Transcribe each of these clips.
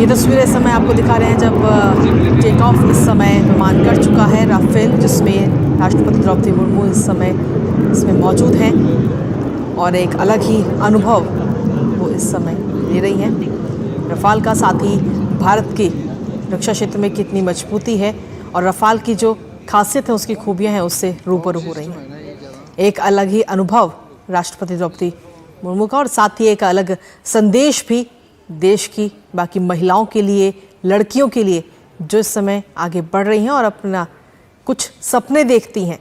ये तस्वीरें इस समय आपको दिखा रहे हैं जब टेक ऑफ इस समय विमान कर चुका है राफेल, जिसमें राष्ट्रपति द्रौपदी मुर्मू इस समय इसमें मौजूद हैं और एक अलग ही अनुभव वो इस समय ले रही हैं रफाल का। साथ ही भारत की रक्षा क्षेत्र में कितनी मजबूती है और रफाल की जो खासियत है, उसकी खूबियां हैं, उससे रूबरू हो रही हैं। एक अलग ही अनुभव राष्ट्रपति द्रौपदी मुर्मू का और साथ ही एक अलग संदेश भी देश की बाकी महिलाओं के लिए, लड़कियों के लिए जो इस समय आगे बढ़ रही हैं और अपना कुछ सपने देखती हैं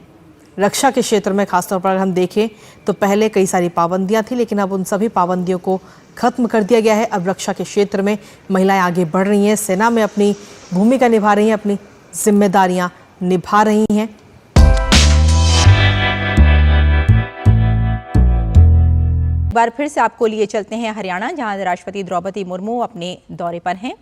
रक्षा के क्षेत्र में। खासतौर पर अगर हम देखें तो पहले कई सारी पाबंदियां थी, लेकिन अब उन सभी पाबंदियों को खत्म कर दिया गया है। अब रक्षा के क्षेत्र में महिलाएं आगे बढ़ रही हैं, सेना में अपनी भूमिका निभा रही हैं, अपनी जिम्मेदारियां निभा रही हैं। एक बार फिर से आपको लिए चलते हैं हरियाणा, जहां राष्ट्रपति द्रौपदी मुर्मू अपने दौरे पर हैं।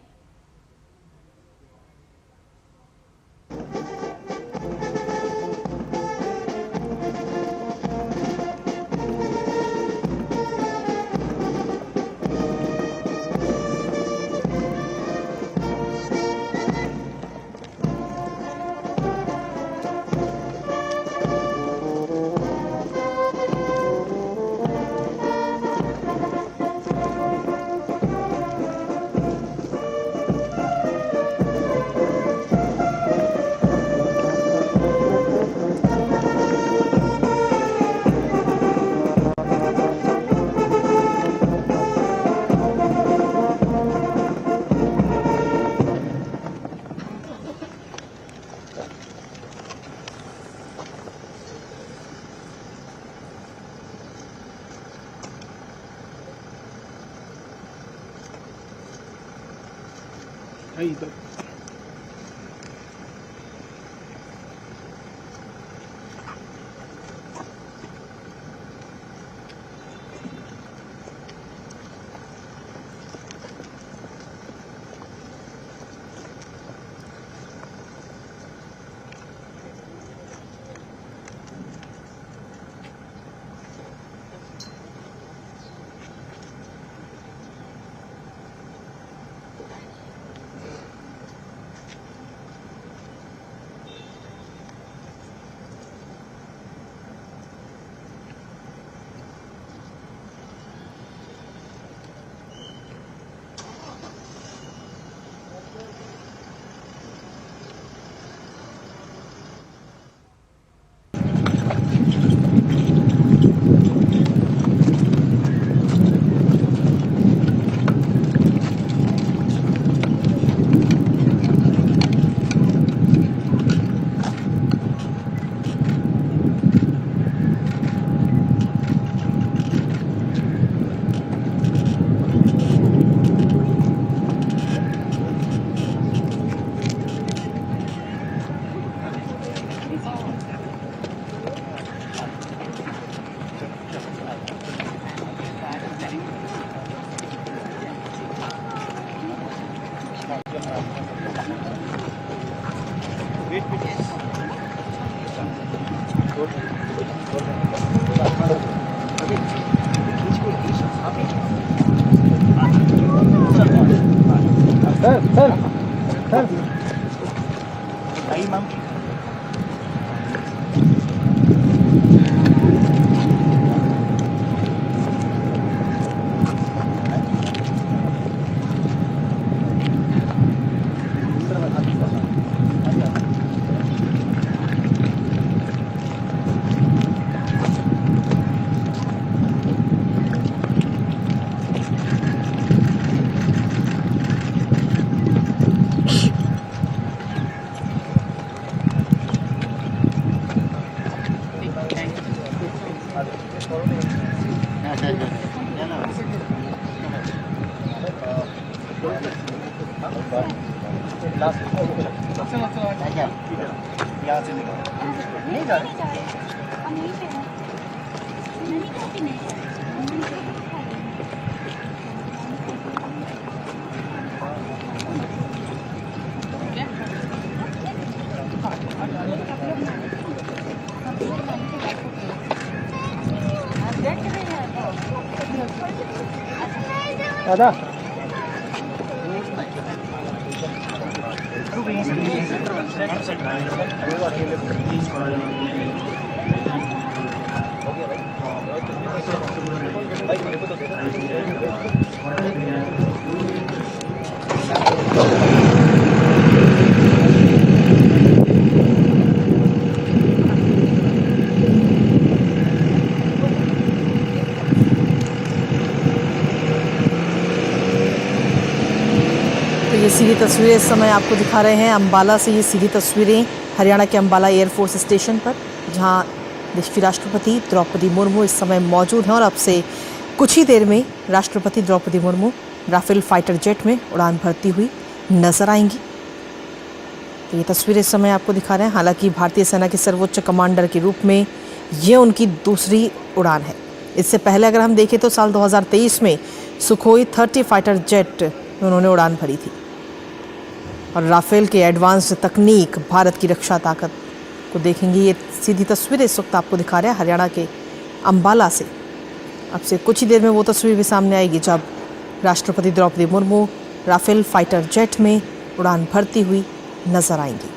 Ahí está. दादा तो ये सीधी तस्वीरें इस समय आपको दिखा रहे हैं अंबाला से। ये सीधी तस्वीरें हरियाणा के अंबाला एयरफोर्स स्टेशन पर, जहां देश की राष्ट्रपति द्रौपदी मुर्मू इस समय मौजूद हैं और अब से कुछ ही देर में राष्ट्रपति Droupadi Murmu Rafale fighter jet में उड़ान भरती हुई नजर आएंगी। तो ये तस्वीरें इस समय आपको दिखा रहे हैं। हालांकि भारतीय सेना के सर्वोच्च कमांडर के रूप में ये उनकी दूसरी उड़ान है। इससे पहले अगर हम देखें तो साल 2023 में सुखोई 30 फाइटर जेट में उन्होंने उड़ान भरी थी। और राफेल के एडवांस तकनीक भारत की रक्षा ताकत को देखेंगे। ये सीधी तस्वीरें इस वक्त आपको दिखा रहे हैं हरियाणा के अंबाला से। अब से कुछ ही देर में वो तस्वीर भी सामने आएगी जब राष्ट्रपति Droupadi Murmu Rafale fighter jet में उड़ान भरती हुई नजर आएंगी।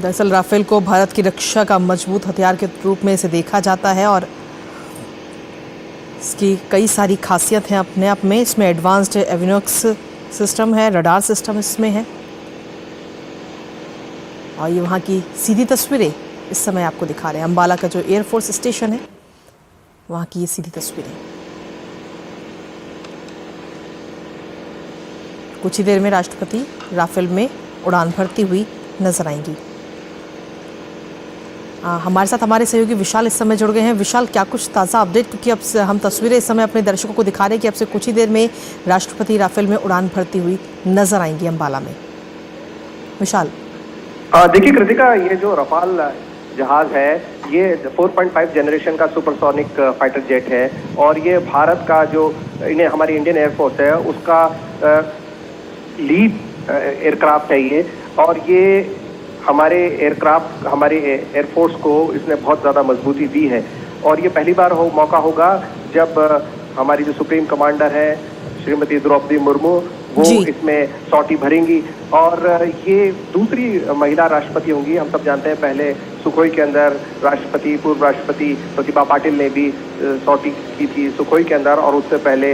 दरअसल राफेल को भारत की रक्षा का मजबूत हथियार के रूप में इसे देखा जाता है और इसकी कई सारी खासियत हैं अपने आप में। इसमें एडवांस्ड एवियोनिक्स सिस्टम है, रडार सिस्टम इसमें है। और ये वहाँ की सीधी तस्वीरें इस समय आपको दिखा रहे हैं। अंबाला का जो एयरफोर्स स्टेशन है वहाँ की ये सीधी तस्वीरें। कुछ ही देर में राष्ट्रपति राफेल में उड़ान भरती हुई नजर आएंगी। हमारे साथ हमारे सहयोगी विशाल इस समय जुड़ गए हैं। विशाल, क्या कुछ ताज़ा अपडेट, क्योंकि अब से हम तस्वीरें इस समय अपने दर्शकों को दिखा रहे हैं कि अब से कुछ ही देर में राष्ट्रपति राफेल में उड़ान भरती हुई नजर आएंगी अंबाला में। विशाल, देखिए कृतिका, ये जो रफाल जहाज है ये 4.5 जनरेशन का सुपरसोनिक फाइटर जेट है और ये भारत का जो हमारी इंडियन एयरफोर्स है उसका लीड एयरक्राफ्ट है ये। और ये हमारे एयरक्राफ्ट, हमारे एयरफोर्स को इसने बहुत ज़्यादा मजबूती दी है। और ये पहली बार मौका होगा जब हमारी जो सुप्रीम कमांडर है श्रीमती द्रौपदी मुर्मू वो इसमें सॉटी भरेंगी। और ये दूसरी महिला राष्ट्रपति होंगी। हम सब जानते हैं पहले सुखोई के अंदर राष्ट्रपति, पूर्व राष्ट्रपति प्रतिभा पाटिल ने भी सॉटी की थी सुखोई के अंदर, और उससे पहले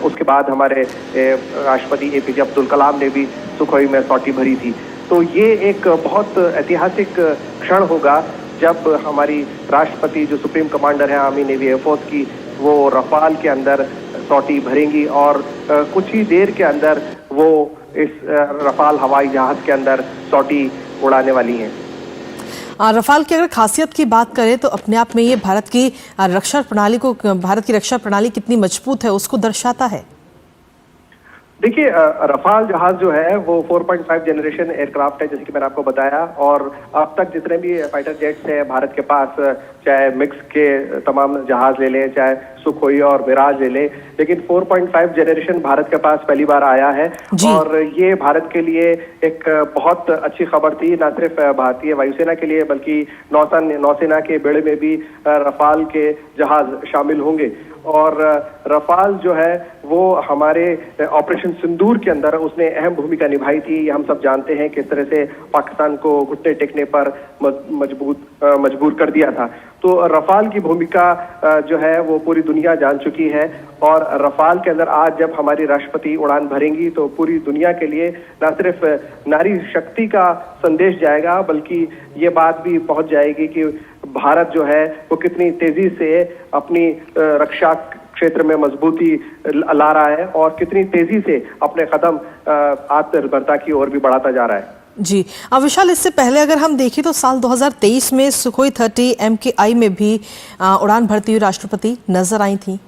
उसके बाद हमारे राष्ट्रपति APJ अब्दुल कलाम ने भी सुखोई में सॉटी भरी थी। तो ये एक बहुत ऐतिहासिक क्षण होगा जब हमारी राष्ट्रपति जो सुप्रीम कमांडर है आर्मी नेवी एयरफोर्स की, वो रफाल के अंदर सॉटी भरेंगी और कुछ ही देर के अंदर वो इस रफाल हवाई जहाज के अंदर सॉटी उड़ाने वाली हैं। रफाल की अगर खासियत की बात करें तो अपने आप में ये भारत की रक्षा प्रणाली कितनी मजबूत है उसको दर्शाता है। देखिए, रफाल जहाज जो है वो 4.5 जनरेशन एयरक्राफ्ट है, जैसे कि मैंने आपको बताया। और अब तक जितने भी फाइटर जेट्स हैं भारत के पास, चाहे मिक्स के तमाम जहाज ले लें, चाहे सुखोई और मिराज ले लें, लेकिन 4.5 जनरेशन भारत के पास पहली बार आया है। और ये भारत के लिए एक बहुत अच्छी खबर थी, न सिर्फ भारतीय वायुसेना के लिए बल्कि नौसेना के बेड़े में भी रफाल के जहाज शामिल होंगे। और रफाल जो है वो हमारे ऑपरेशन सिंदूर के अंदर उसने अहम भूमिका निभाई थी। हम सब जानते हैं किस तरह से पाकिस्तान को घुटने टेकने पर मजबूर कर दिया था। तो रफाल की भूमिका जो है वो पूरी दुनिया जान चुकी है। और रफाल के अंदर आज जब हमारी राष्ट्रपति उड़ान भरेंगी तो पूरी दुनिया के लिए न सिर्फ नारी शक्ति का संदेश जाएगा बल्कि ये बात भी पहुंच जाएगी कि भारत जो है वो कितनी तेजी से अपनी रक्षा क्षेत्र में मजबूती ला रहा है और कितनी तेजी से अपने कदम आत्मनिर्भरता की ओर भी बढ़ाता जा रहा है। जी विशाल, इससे पहले अगर हम देखें तो साल 2023 में सुखोई 30 MKI में भी उड़ान भरती हुई राष्ट्रपति नजर आई थी।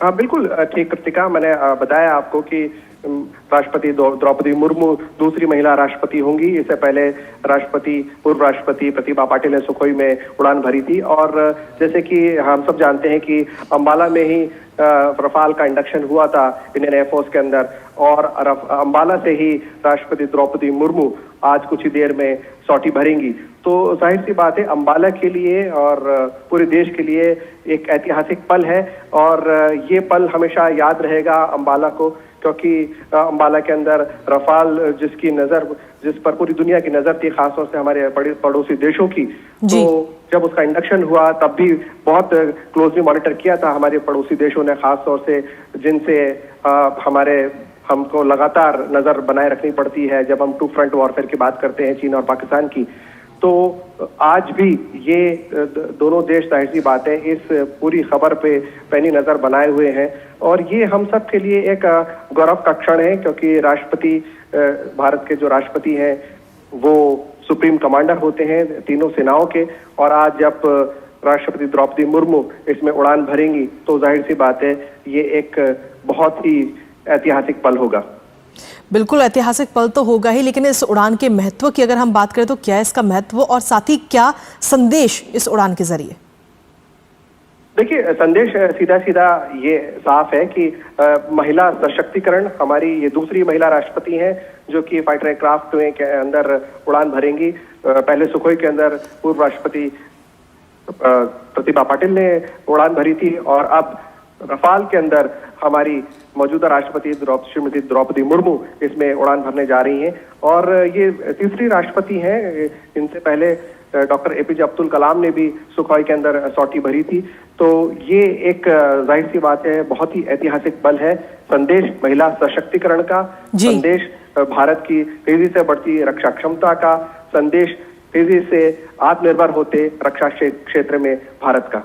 हाँ बिल्कुल ठीक कृतिका, मैंने बताया आपको कि राष्ट्रपति द्रौपदी मुर्मू दूसरी महिला राष्ट्रपति होंगी। इससे पहले पूर्व राष्ट्रपति प्रतिभा पाटिल ने सुखोई में उड़ान भरी थी। और जैसे कि हम सब जानते हैं कि अंबाला में ही रफाल का इंडक्शन हुआ था इंडियन एयरफोर्स के अंदर। और अंबाला से ही राष्ट्रपति द्रौपदी मुर्मू आज कुछ ही देर में सौटी भरेंगी। तो जाहिर सी बात है, अंबाला के लिए और पूरे देश के लिए एक ऐतिहासिक पल है और ये पल हमेशा याद रहेगा अंबाला को, क्योंकि अंबाला के अंदर रफाल जिस पर पूरी दुनिया की नजर थी, खासतौर से हमारे पड़ोसी देशों की, तो जब उसका इंडक्शन हुआ तब भी बहुत क्लोजली मॉनिटर किया था हमारे पड़ोसी देशों ने, खासतौर से जिनसे हमको लगातार नजर बनाए रखनी पड़ती है जब हम टू फ्रंट वॉरफेयर की बात करते हैं, चीन और पाकिस्तान की। तो आज भी ये दोनों देश जाहिर सी बात है इस पूरी खबर पे पैनी नजर बनाए हुए हैं और ये हम सब के लिए एक गौरव का क्षण है, क्योंकि भारत के जो राष्ट्रपति हैं वो सुप्रीम कमांडर होते हैं तीनों सेनाओं के, और आज जब राष्ट्रपति द्रौपदी मुर्मू इसमें उड़ान भरेंगी तो जाहिर सी बात है ये एक बहुत ही ऐतिहासिक पल होगा। बिल्कुल ऐतिहासिक पल तो होगा ही, लेकिन इस उड़ान के महत्व की अगर हम बात करें तो क्या है इसका महत्व और साथ ही क्या संदेश इस उड़ान के जरिए? देखिए, संदेश सीधा सीधा ये साफ है कि महिला सशक्तिकरण, हमारी ये दूसरी महिला राष्ट्रपति हैं जो कि फाइटर एयरक्राफ्ट के अंदर उड़ान भरेंगी। पहले सुखोई के अंदर पूर्व राष्ट्रपति प्रतिभा पाटिल ने उड़ान भरी थी और अब रफाल के अंदर हमारी मौजूदा राष्ट्रपति श्रीमती द्रौपदी मुर्मू इसमें उड़ान भरने जा रही हैं और ये तीसरी राष्ट्रपति हैं। इनसे पहले डॉक्टर एपीजे अब्दुल कलाम ने भी सुखोई के अंदर सौटी भरी थी। तो ये एक जाहिर सी बात है, बहुत ही ऐतिहासिक पल है। संदेश महिला सशक्तिकरण का, संदेश भारत की तेजी से बढ़ती रक्षा क्षमता का, संदेश तेजी से आत्मनिर्भर होते रक्षा क्षेत्र में भारत का।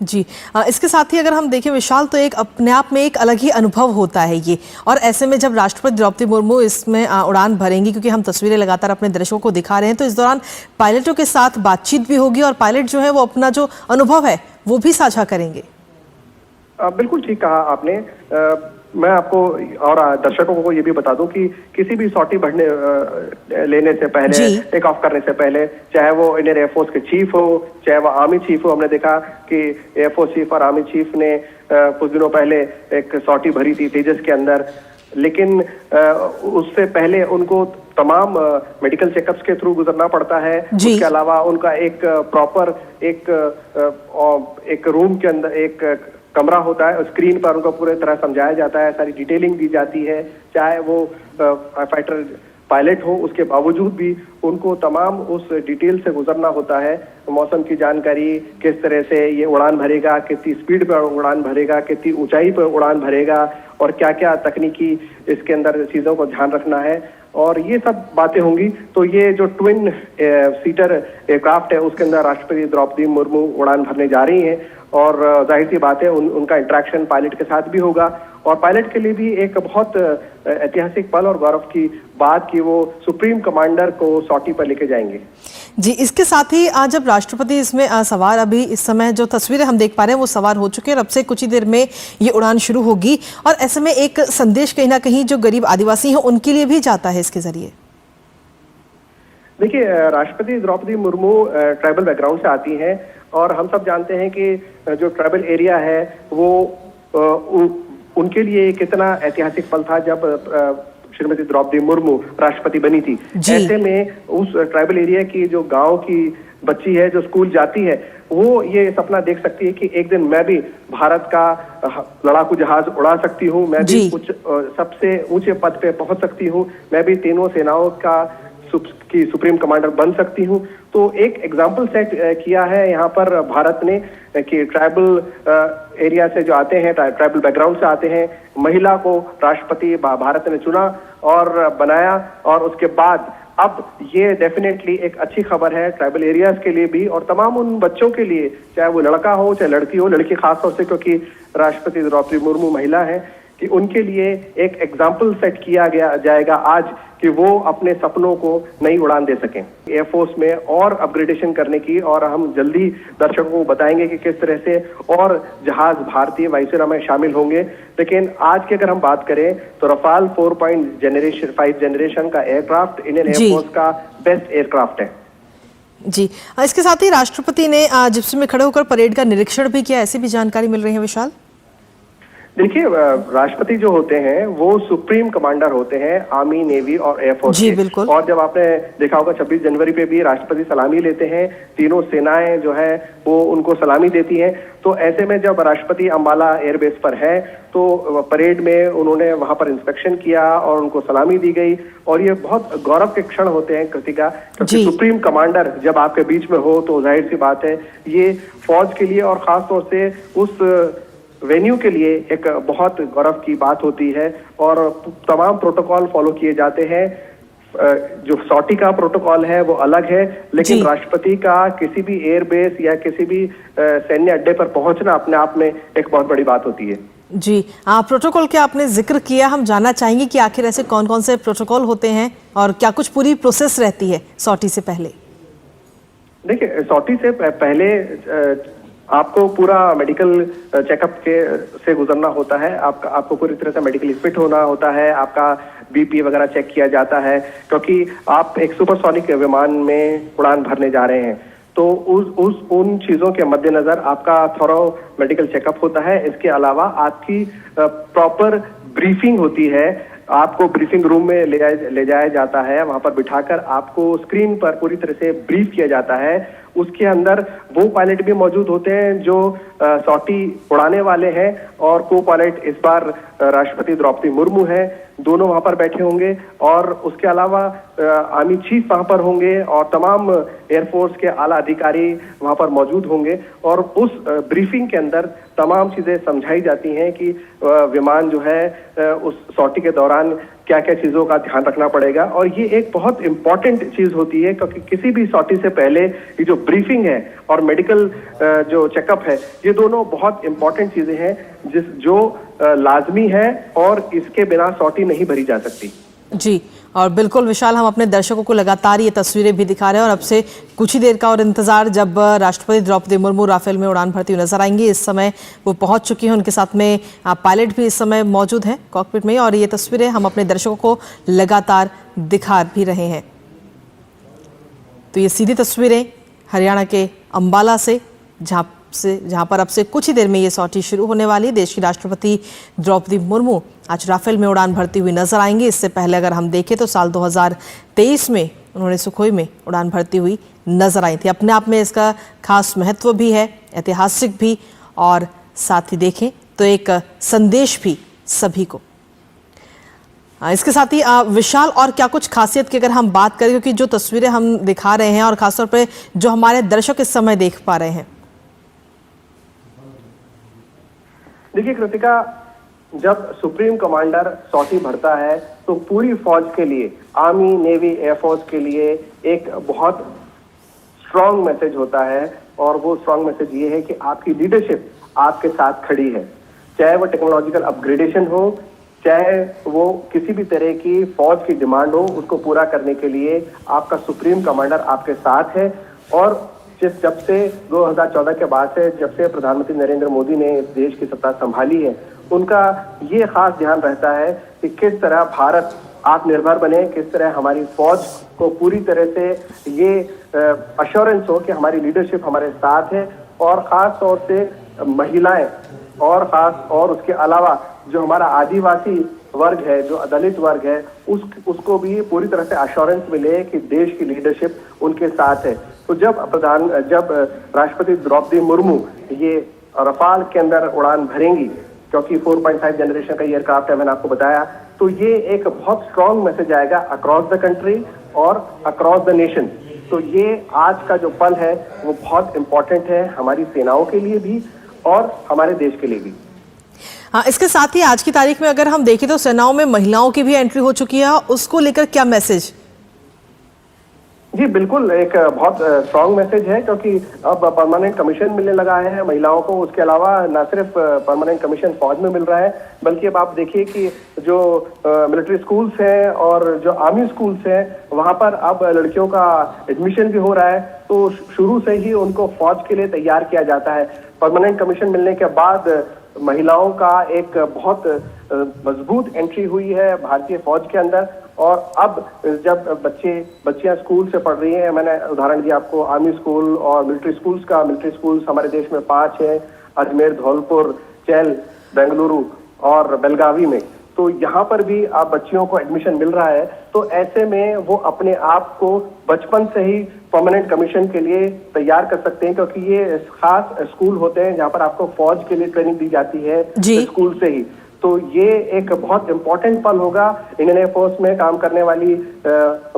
जी, इसके साथ ही अगर हम देखें विशाल, तो एक अपने आप में एक अलग ही अनुभव होता है ये, और ऐसे में जब राष्ट्रपति द्रौपदी मुर्मू इसमें उड़ान भरेंगी, क्योंकि हम तस्वीरें लगातार अपने दर्शकों को दिखा रहे हैं, तो इस दौरान पायलटों के साथ बातचीत भी होगी और पायलट जो है वो अपना जो अनुभव है वो भी साझा करेंगे। बिल्कुल ठीक कहा आपने। मैं आपको और दर्शकों को ये भी बता दूं कि किसी भी सॉटी लेने से पहले, टेक ऑफ करने से पहले, चाहे वो इंडियन एयरफोर्स के चीफ हो, चाहे वो आर्मी चीफ हो, हमने देखा कि एयरफोर्स चीफ और आर्मी चीफ ने कुछ दिनों पहले एक सॉटी भरी थी तेजस के अंदर, लेकिन उससे पहले उनको तमाम मेडिकल चेकअप्स के थ्रू गुजरना पड़ता है। उसके अलावा उनका एक प्रॉपर एक रूम के अंदर एक कमरा होता है, स्क्रीन पर उनको पूरी तरह समझाया जाता है, सारी डिटेलिंग दी जाती है, चाहे वो फाइटर पायलट हो, उसके बावजूद भी उनको तमाम उस डिटेल से गुजरना होता है। मौसम की जानकारी, किस तरह से ये उड़ान भरेगा, कितनी स्पीड पर उड़ान भरेगा, कितनी ऊंचाई पर उड़ान भरेगा और क्या क्या तकनीकी इसके अंदर चीज़ों को ध्यान रखना है, और ये सब बातें होंगी। तो ये जो ट्विन सीटर एयरक्राफ्ट है उसके अंदर राष्ट्रपति द्रौपदी मुर्मू उड़ान भरने जा रही हैं और जाहिर सी बात है उनका इंटरेक्शन पायलट के साथ भी होगा और पायलट के लिए भी एक बहुत ऐतिहासिक पल और गौरव की बात कि वो सुप्रीम कमांडर को सॉटी पर लेके जाएंगे। जी, इसके साथ ही आज जब राष्ट्रपति इसमें सवार, अभी इस समय जो तस्वीरें हम देख पा रहे हैं वो सवार हो चुके हैं और अब से कुछ ही देर में ये उड़ान शुरू होगी और ऐसे में एक संदेश कहीं ना कहीं जो गरीब आदिवासी हैं उनके लिए भी जाता है इसके जरिए। देखिए, राष्ट्रपति द्रौपदी मुर्मू ट्राइबल बैकग्राउंड से आती हैं और हम सब जानते हैं कि जो ट्राइबल एरिया है वो उनके लिए कितना ऐतिहासिक पल था जब श्रीमती द्रौपदी मुर्मू राष्ट्रपति बनी थी। ऐसे में उस ट्राइबल एरिया की जो गांव की बच्ची है जो स्कूल जाती है वो ये सपना देख सकती है कि एक दिन मैं भी भारत का लड़ाकू जहाज उड़ा सकती हूँ, मैं भी कुछ सबसे ऊंचे पद पे पहुंच सकती हूँ, मैं भी तीनों सेनाओं की सुप्रीम कमांडर बन सकती हूँ। तो एक एग्जाम्पल सेट किया है यहाँ पर भारत ने कि ट्राइबल एरिया से जो आते हैं, ट्राइबल बैकग्राउंड से आते हैं, महिला को राष्ट्रपति भारत ने चुना और बनाया और उसके बाद अब ये डेफिनेटली एक अच्छी खबर है ट्राइबल एरियाज के लिए भी और तमाम उन बच्चों के लिए, चाहे वो लड़का हो चाहे लड़की हो, लड़की खासतौर से क्योंकि राष्ट्रपति द्रौपदी मुर्मू महिला है, कि उनके लिए एक एग्जाम्पल सेट किया जाएगा आज कि वो अपने सपनों को नई उड़ान दे सकें। एयरफोर्स में और अपग्रेडेशन करने की, और हम जल्दी दर्शकों को बताएंगे कि किस तरह से और जहाज भारतीय वायुसेना में शामिल होंगे। लेकिन आज की अगर हम बात करें तो रफाल 5 जनरेशन का एयरक्राफ्ट इंडियन एयरफोर्स का बेस्ट एयरक्राफ्ट है। जी, इसके साथ ही राष्ट्रपति ने जिप्सी में खड़े होकर परेड का निरीक्षण भी किया, ऐसी भी जानकारी मिल रही है विशाल। देखिए, राष्ट्रपति जो होते हैं वो सुप्रीम कमांडर होते हैं आर्मी, नेवी और एयरफोर्स जी के। बिल्कुल। और जब आपने देखा होगा 26 जनवरी पे भी राष्ट्रपति सलामी लेते हैं, तीनों सेनाएं जो है वो उनको सलामी देती हैं। तो ऐसे में जब राष्ट्रपति अंबाला एयरबेस पर है तो परेड में उन्होंने वहां पर इंस्पेक्शन किया और उनको सलामी दी गई। और ये बहुत गौरव के क्षण होते हैं कृतिका, क्योंकि सुप्रीम कमांडर जब आपके बीच में हो तो जाहिर सी बात है ये फौज के लिए और खास तौर से उस वेन्यू के लिए एक बहुत गौरव की बात होती है। और तमाम प्रोटोकॉल फॉलो किए जाते हैं। जो सॉटी का प्रोटोकॉल है वो अलग है, लेकिन राष्ट्रपति का किसी भी एयरबेस या किसी भी सैन्य अड्डे पर पहुंचना अपने आप में एक बहुत बड़ी बात होती है। जी, प्रोटोकॉल के आपने जिक्र किया, हम जानना चाहेंगे कि आखिर ऐसे कौन कौन से प्रोटोकॉल होते हैं और क्या कुछ पूरी प्रोसेस रहती है सॉटी से पहले? देखिए, सॉटी से पहले आपको पूरा मेडिकल चेकअप से गुजरना होता है। आपको पूरी तरह से मेडिकली फिट होना होता है। आपका बीपी वगैरह चेक किया जाता है, क्योंकि आप एक सुपरसोनिक विमान में उड़ान भरने जा रहे हैं। तो उन चीजों के मद्देनजर आपका थॉरो मेडिकल चेकअप होता है। इसके अलावा आपकी प्रॉपर ब्रीफिंग होती है। आपको ब्रीफिंग रूम में ले जाया जाता है। वहां पर बिठाकर आपको स्क्रीन पर पूरी तरह से ब्रीफ किया जाता है। उसके अंदर वो पायलट भी मौजूद होते हैं जो सॉटी उड़ाने वाले हैं, और को पायलट इस बार राष्ट्रपति द्रौपदी मुर्मू है। दोनों वहां पर बैठे होंगे। और उसके अलावा आर्मी चीफ वहां पर होंगे और तमाम एयरफोर्स के आला अधिकारी वहां पर मौजूद होंगे। और उस ब्रीफिंग के अंदर तमाम चीजें समझाई जाती हैं कि विमान जो है उस सॉटी के दौरान क्या क्या चीजों का ध्यान रखना पड़ेगा। और ये एक बहुत इंपॉर्टेंट चीज होती है, क्योंकि किसी भी सॉटी से पहले ये जो ब्रीफिंग है और मेडिकल जो चेकअप है, ये दोनों बहुत इंपॉर्टेंट चीजें हैं जो लाजमी है और इसके बिना सॉटी नहीं भरी जा सकती। जी, और बिल्कुल विशाल, हम अपने दर्शकों को लगातार ये तस्वीरें भी दिखा रहे हैं और अब से कुछ ही देर का और इंतजार, जब राष्ट्रपति द्रौपदी मुर्मू राफेल में उड़ान भरती हुई नजर आएंगी। इस समय वो पहुंच चुकी हैं, उनके साथ में पायलट भी इस समय मौजूद हैं कॉकपिट में, और ये तस्वीरें हम अपने दर्शकों को लगातार दिखा भी रहे हैं। तो ये सीधी तस्वीरें हरियाणा के अंबाला से, जहां पर अब से कुछ ही देर में ये सॉटी शुरू होने वाली। देश की राष्ट्रपति द्रौपदी मुर्मू आज राफेल में उड़ान भरती हुई नजर आएंगी। इससे पहले अगर हम देखें तो साल 2023 में उन्होंने सुखोई में उड़ान भरती हुई नजर आई थी। अपने आप में इसका खास महत्व भी है, ऐतिहासिक भी, और साथ ही देखें तो एक संदेश भी सभी को। इसके साथ ही विशाल, और क्या कुछ खासियत की अगर हम बात करें, क्योंकि जो तस्वीरें हम दिखा रहे हैं और खासतौर पर जो हमारे दर्शक इस समय देख पा रहे हैं। देखिए कृतिका, जब सुप्रीम कमांडर सॉटी भरता है तो पूरी फौज के लिए, आर्मी, नेवी, एयरफोर्स के लिए एक बहुत स्ट्रांग मैसेज होता है। और वो स्ट्रांग मैसेज ये है कि आपकी लीडरशिप आपके साथ खड़ी है। चाहे वो टेक्नोलॉजिकल अपग्रेडेशन हो, चाहे वो किसी भी तरह की फौज की डिमांड हो, उसको पूरा करने के लिए आपका सुप्रीम कमांडर आपके साथ है। और जब से 2014 के बाद से, जब से प्रधानमंत्री नरेंद्र मोदी ने देश की सत्ता संभाली है, उनका ये खास ध्यान रहता है कि किस तरह भारत आत्मनिर्भर बने, किस तरह हमारी फौज को पूरी तरह से ये अश्योरेंस हो कि हमारी लीडरशिप हमारे साथ है। और खास तौर से महिलाएं और उसके अलावा जो हमारा आदिवासी वर्ग है, जो दलित वर्ग है, उसको भी पूरी तरह से अश्योरेंस मिले कि देश की लीडरशिप उनके साथ है। तो जब राष्ट्रपति द्रौपदी मुर्मू ये रफाल के अंदर उड़ान भरेंगी, क्योंकि 4.5 जनरेशन का एयरक्राफ्ट है, मैंने आपको बताया, तो ये एक बहुत स्ट्रांग मैसेज आएगा अक्रॉस द कंट्री और अक्रॉस द नेशन। तो ये आज का जो पल है वो बहुत इंपॉर्टेंट है हमारी सेनाओं के लिए भी और हमारे देश के लिए भी। हाँ, इसके साथ ही आज की तारीख में अगर हम देखें तो सेनाओं में महिलाओं की भी एंट्री हो चुकी है, उसको लेकर क्या मैसेज? जी बिल्कुल, एक बहुत स्ट्रांग मैसेज है, क्योंकि अब परमानेंट कमीशन मिलने लगा है महिलाओं को। उसके अलावा न सिर्फ परमानेंट कमीशन फौज में मिल रहा है, बल्कि अब आप देखिए कि जो मिलिट्री स्कूल्स हैं और जो आर्मी स्कूल्स हैं, वहां पर अब लड़कियों का एडमिशन भी हो रहा है। तो शुरू से ही उनको फौज के लिए तैयार किया जाता है। परमानेंट कमीशन मिलने के बाद महिलाओं का एक बहुत मजबूत एंट्री हुई है भारतीय फौज के अंदर। और अब जब बच्चियां स्कूल से पढ़ रही हैं, मैंने उदाहरण दिया आपको आर्मी स्कूल और मिलिट्री स्कूल्स का। मिलिट्री स्कूल्स हमारे देश में 5 हैं, अजमेर, धौलपुर, चैल, बेंगलुरु और बेलगावी में, तो यहाँ पर भी आप बच्चियों को एडमिशन मिल रहा है। तो ऐसे में वो अपने आप को बचपन से ही परमानेंट कमीशन के लिए तैयार कर सकते हैं, क्योंकि ये खास स्कूल होते हैं जहाँ पर आपको फौज के लिए ट्रेनिंग दी जाती है स्कूल से ही। तो ये एक बहुत इम्पोर्टेंट पल होगा इंडियन एयरफोर्स में काम करने वाली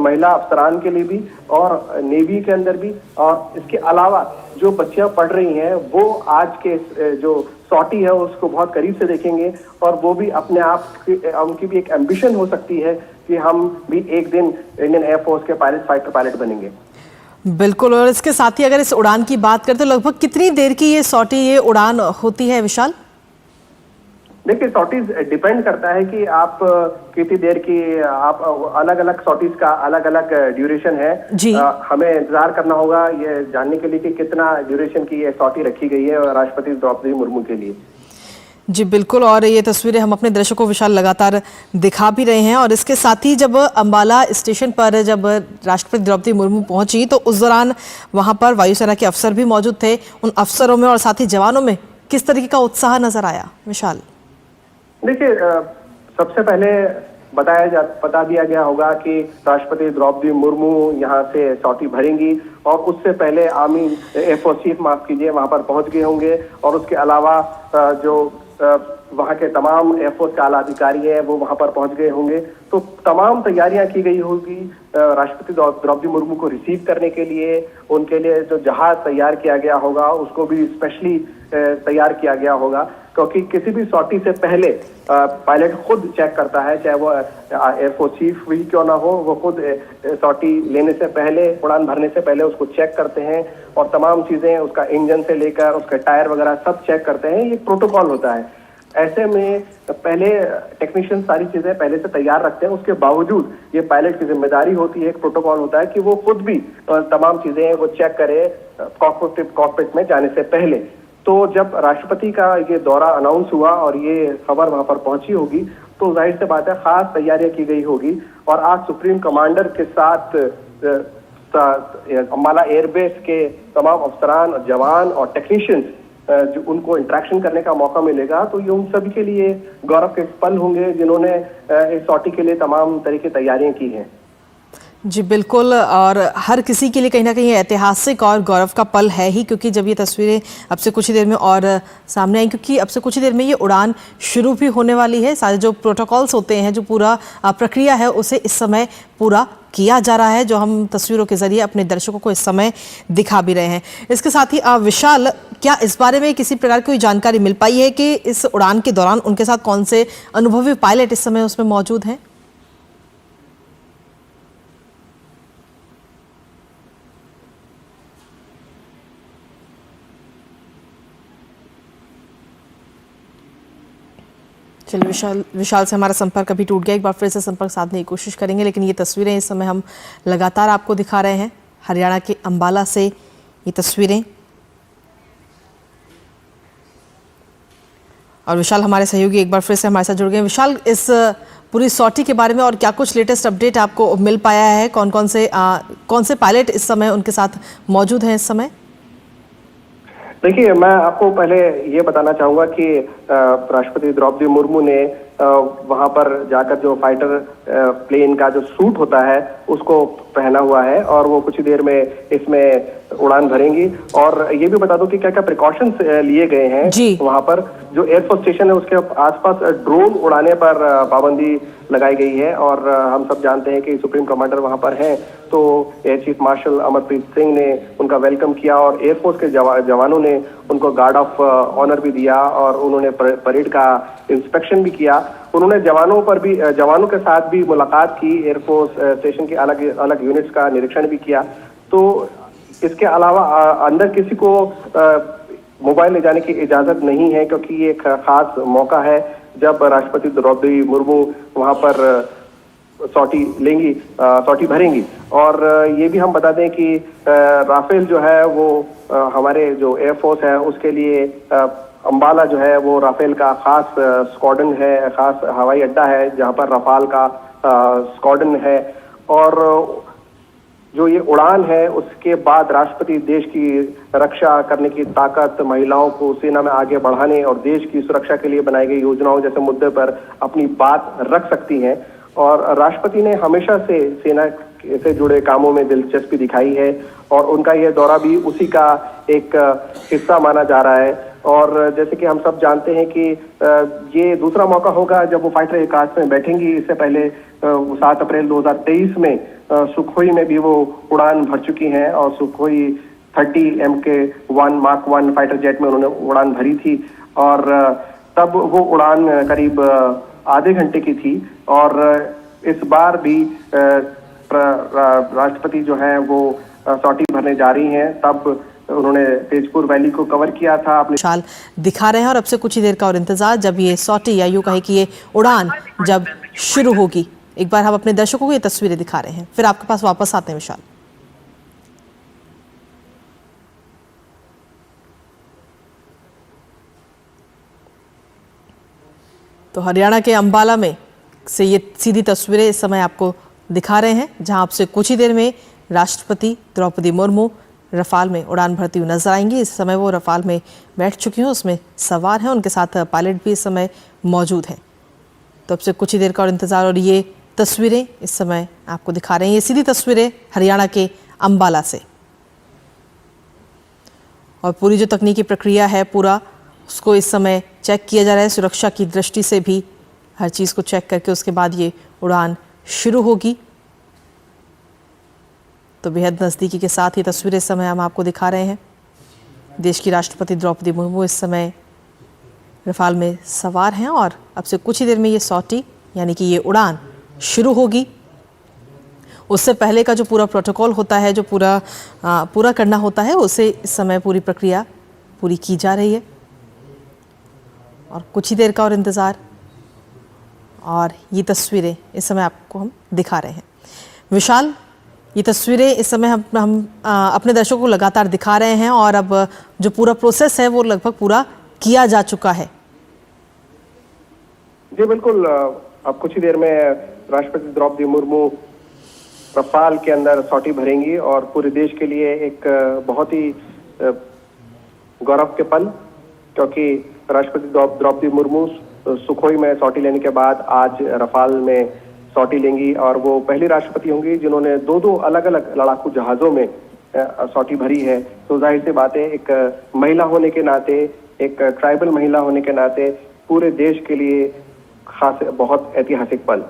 महिला अफसरान के लिए भी और नेवी के अंदर भी। और इसके अलावा जो बच्चियां पढ़ रही हैं वो आज के जो सॉटी है उसको बहुत करीब से देखेंगे और वो भी अपने आप उनकी भी एक एम्बिशन हो सकती है कि हम भी एक दिन इंडियन एयरफोर्स के फाइटर पायलट बनेंगे। बिल्कुल। और इसके साथ ही अगर इस उड़ान की बात करते तो लगभग कितनी देर की ये उड़ान होती है विशाल? देखिए, सॉटीज डिपेंड करता है कि आप कितनी देर की, आप अलग अलग सॉटीज का अलग अलग ड्यूरेशन है जी। हमें इंतजार करना होगा ये जानने के लिए कि कितना ड्यूरेशन की ये सॉटी रखी गई है राष्ट्रपति द्रौपदी मुर्मू के लिए। जी बिल्कुल। और ये तस्वीरें हम अपने दर्शकों को विशाल लगातार दिखा भी रहे हैं। और इसके साथ ही जब अंबाला स्टेशन पर जब राष्ट्रपति द्रौपदी मुर्मू पहुंची तो उस दौरान वहां पर वायुसेना के अफसर भी मौजूद थे। उन अफसरों में और साथ ही जवानों में किस तरीके का उत्साह नजर आया विशाल? देखिए, सबसे पहले बता दिया गया होगा कि राष्ट्रपति द्रौपदी मुर्मू यहाँ से सॉटी भरेंगी और उससे पहले आर्मी एयरफोर्स चीफ, माफ कीजिए, वहां पर पहुंच गए होंगे। और उसके अलावा जो वहां के तमाम एयरफोर्स के आला अधिकारी हैं वो वहां पर पहुंच गए होंगे। तो तमाम तैयारियां की गई होगी राष्ट्रपति द्रौपदी मुर्मू को रिसीव करने के लिए। उनके लिए जो जहाज तैयार किया गया होगा उसको भी स्पेशली तैयार किया गया होगा, क्योंकि किसी भी सॉटी से पहले पायलट खुद चेक करता है, चाहे वो एयरफोर्स चीफ भी क्यों ना हो, वो खुद सॉटी लेने से पहले, उड़ान भरने से पहले उसको चेक करते हैं और तमाम चीजें, उसका इंजन से लेकर उसके टायर वगैरह सब चेक करते हैं। ये प्रोटोकॉल होता है। ऐसे में पहले टेक्नीशियन सारी चीजें पहले से तैयार रखते हैं। उसके बावजूद ये पायलट की जिम्मेदारी होती है, एक प्रोटोकॉल होता है कि वो खुद भी तमाम चीजें वो चेक करे कॉकपिट में जाने से पहले। तो जब राष्ट्रपति का ये दौरा अनाउंस हुआ और ये खबर वहां पर पहुंची होगी तो जाहिर सी बात है खास तैयारियां की गई होगी। और आज सुप्रीम कमांडर के साथ अंबाला एयरबेस के तमाम अफसरान, जवान और टेक्नीशियंस जो उनको इंटरेक्शन करने का मौका मिलेगा, तो ये उन सभी के लिए गौरव के पल होंगे जिन्होंने इस सॉटी के लिए तमाम तरह की तैयारियां की हैं। जी बिल्कुल। और हर किसी के लिए कहीं ना कहीं ऐतिहासिक और गौरव का पल है ही, क्योंकि जब ये तस्वीरें अब से कुछ ही देर में और सामने आई, क्योंकि अब से कुछ ही देर में ये उड़ान शुरू भी होने वाली है। सारे जो प्रोटोकॉल्स होते हैं, जो पूरा प्रक्रिया है, उसे इस समय पूरा किया जा रहा है, जो हम तस्वीरों के जरिए अपने दर्शकों को इस समय दिखा भी रहे हैं। इसके साथ ही विशाल, क्या इस बारे में किसी प्रकार की कोई जानकारी मिल पाई है कि इस उड़ान के दौरान उनके साथ कौन से अनुभवी पायलट इस समय उसमें मौजूद हैं? चलिए विशाल से हमारा संपर्क अभी टूट गया, एक बार फिर से संपर्क साधने की कोशिश करेंगे। लेकिन ये तस्वीरें इस समय हम लगातार आपको दिखा रहे हैं हरियाणा के अंबाला से, ये तस्वीरें। और विशाल हमारे सहयोगी एक बार फिर से हमारे साथ जुड़ गए। विशाल, इस पूरी सॉटी के बारे में और क्या कुछ लेटेस्ट अपडेट आपको मिल पाया है? कौन से पायलट इस समय उनके साथ मौजूद हैं इस समय? देखिए, मैं आपको पहले ये बताना चाहूंगा कि राष्ट्रपति द्रौपदी मुर्मू ने वहां पर जाकर जो फाइटर प्लेन का जो सूट होता है उसको पहना हुआ है और वो कुछ ही देर में इसमें उड़ान भरेंगी। और ये भी बता दो कि क्या क्या प्रिकॉशंस लिए गए हैं वहां पर। जो एयरफोर्स स्टेशन है उसके आसपास ड्रोन उड़ाने पर पाबंदी लगाई गई है और हम सब जानते हैं कि सुप्रीम कमांडर वहां पर हैं, तो air chief marshal Amarpreet Singh ने उनका वेलकम किया और एयरफोर्स के जवानों ने उनको गार्ड ऑफ ऑनर भी दिया और उन्होंने परेड का इंस्पेक्शन भी किया। उन्होंने जवानों के साथ भी मुलाकात की, एयरफोर्स स्टेशन के अलग अलग यूनिट्स का निरीक्षण भी किया। तो इसके अलावा अंदर किसी को मोबाइल ले जाने की इजाजत नहीं है, क्योंकि ये एक खास मौका है जब राष्ट्रपति द्रौपदी मुर्मू वहां पर सॉटी भरेंगी। और ये भी हम बता दें कि राफेल जो है वो हमारे जो एयरफोर्स है उसके लिए अंबाला जो है वो राफेल का खास स्क्वाड्रन है, खास हवाई अड्डा है जहां पर रफाल का स्क्वाड्रन है। और जो ये उड़ान है उसके बाद राष्ट्रपति देश की रक्षा करने की ताकत, महिलाओं को सेना में आगे बढ़ाने और देश की सुरक्षा के लिए बनाई गई योजनाओं जैसे मुद्दे पर अपनी बात रख सकती हैं। और राष्ट्रपति ने हमेशा से सेना से जुड़े कामों में दिलचस्पी दिखाई है और उनका यह दौरा भी उसी का एक हिस्सा माना जा रहा है। और जैसे कि हम सब जानते हैं कि ये दूसरा मौका होगा जब वो फाइटर एयरक्राफ्ट में बैठेंगी। इससे पहले 7 अप्रैल 2023 में सुखोई में भी वो उड़ान भर चुकी हैं और Sukhoi 30 MK1 mark 1 fighter jet में उन्होंने उड़ान भरी थी और तब वो उड़ान करीब आधे घंटे की थी। और इस बार भी राष्ट्रपति जो है वो सॉटी भरने जा रही हैं। तब उन्होंने तेजपुर वैली को कवर किया था। अपने विशाल दिखा रहे हैं और अब से कुछ ही देर का और इंतजार जब ये सॉटी या यूं कहे कि ये उड़ान जब शुरू होगी। एक बार हम अपने दर्शकों को ये तस्वीरें दिखा रहे हैं, फिर आपके पास वापस आते हैं विशाल। तो हरियाणा के अंबाला में से ये सीधी तस्वीरें इस समय आपको दिखा रहे हैं, जहां आपसे कुछ ही देर में राष्ट्रपति द्रौपदी मुर्मू रफाल में उड़ान भरती हुई नजर आएंगी। इस समय वो रफाल में बैठ चुकी हैं, उसमें सवार हैं, उनके साथ पायलट भी इस समय मौजूद हैं। तो अब से कुछ ही देर का और इंतजार और ये तस्वीरें इस समय आपको दिखा रहे हैं, ये सीधी तस्वीरें हरियाणा के अंबाला से। और पूरी जो तकनीकी प्रक्रिया है पूरा उसको इस समय चेक किया जा रहा है, सुरक्षा की दृष्टि से भी हर चीज़ को चेक करके उसके बाद ये उड़ान शुरू होगी। तो बेहद नज़दीकी के साथ ये तस्वीरें इस समय हम आपको दिखा रहे हैं। देश की राष्ट्रपति द्रौपदी मुर्मू इस समय रफाल में सवार हैं और अब से कुछ ही देर में ये सॉटी यानी कि ये उड़ान शुरू होगी। उससे पहले का जो पूरा प्रोटोकॉल होता है, जो पूरा करना होता है, उसे इस समय पूरी प्रक्रिया पूरी की जा रही है। और कुछ ही देर का और इंतज़ार और ये तस्वीरें इस समय आपको हम दिखा रहे हैं। विशाल, ये तस्वीरें इस समय हम अपने दर्शकों को लगातार दिखा रहे हैं और अब जो पूरा प्रोसेस है वो लगभग पूरा किया जा चुका है। जी बिल्कुल, अब कुछ ही देर में राष्ट्रपति द्रौपदी मुर्मू रफाल के अंदर सॉटी भरेंगी और पूरे देश के लिए एक बहुत ही गौरव के पल, क्योंकि राष्ट्रपति द्रौपदी मुर्मू सुखोई में सॉटी लेने के बाद आज रफाल में सॉटी लेंगी और वो पहली राष्ट्रपति होंगी जिन्होंने दो अलग अलग लड़ाकू जहाजों में सॉटी भरी है। तो जाहिर सी बात है, एक महिला होने के नाते, एक ट्राइबल महिला होने के नाते पूरे देश के लिए खास बहुत ऐतिहासिक पल।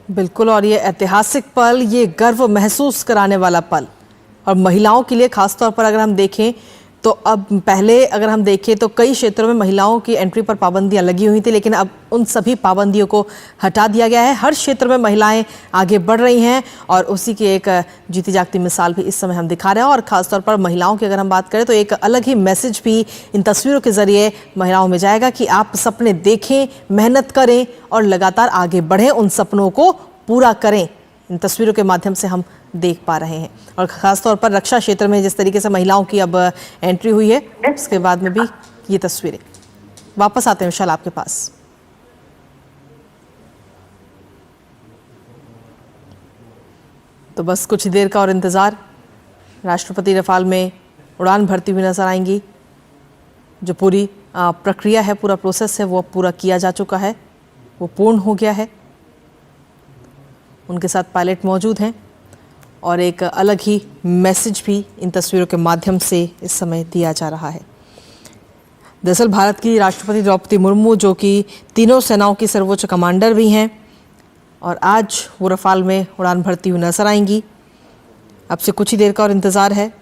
बिल्कुल, और ये ऐतिहासिक पल, ये गर्व महसूस कराने वाला पल, और महिलाओं के लिए खासतौर पर अगर हम देखें तो अब पहले अगर हम देखें तो कई क्षेत्रों में महिलाओं की एंट्री पर पाबंदियां लगी हुई थी, लेकिन अब उन सभी पाबंदियों को हटा दिया गया है। हर क्षेत्र में महिलाएं आगे बढ़ रही हैं और उसी की एक जीती जागती मिसाल भी इस समय हम दिखा रहे हैं। और खासतौर पर महिलाओं की अगर हम बात करें तो एक अलग ही मैसेज भी इन तस्वीरों के जरिए महिलाओं में जाएगा कि आप सपने देखें, मेहनत करें और लगातार आगे बढ़ें, उन सपनों को पूरा करें। इन तस्वीरों के माध्यम से हम देख पा रहे हैं। और खासतौर पर रक्षा क्षेत्र में जिस तरीके से महिलाओं की अब एंट्री हुई है, उसके बाद में भी ये तस्वीरें। वापस आते हैं विशाल आपके पास। तो बस कुछ ही देर का और इंतजार, राष्ट्रपति रफाल में उड़ान भरती हुई नजर आएंगी। जो पूरी प्रक्रिया है, पूरा प्रोसेस है, वो अब पूरा किया जा चुका है, वो पूर्ण हो गया है। उनके साथ पायलट मौजूद हैं और एक अलग ही मैसेज भी इन तस्वीरों के माध्यम से इस समय दिया जा रहा है। दरअसल भारत की राष्ट्रपति द्रौपदी मुर्मू, जो कि तीनों सेनाओं की सर्वोच्च कमांडर भी हैं, और आज वो रफाल में उड़ान भरती हुई नजर आएंगी। अब से कुछ ही देर का और इंतज़ार है।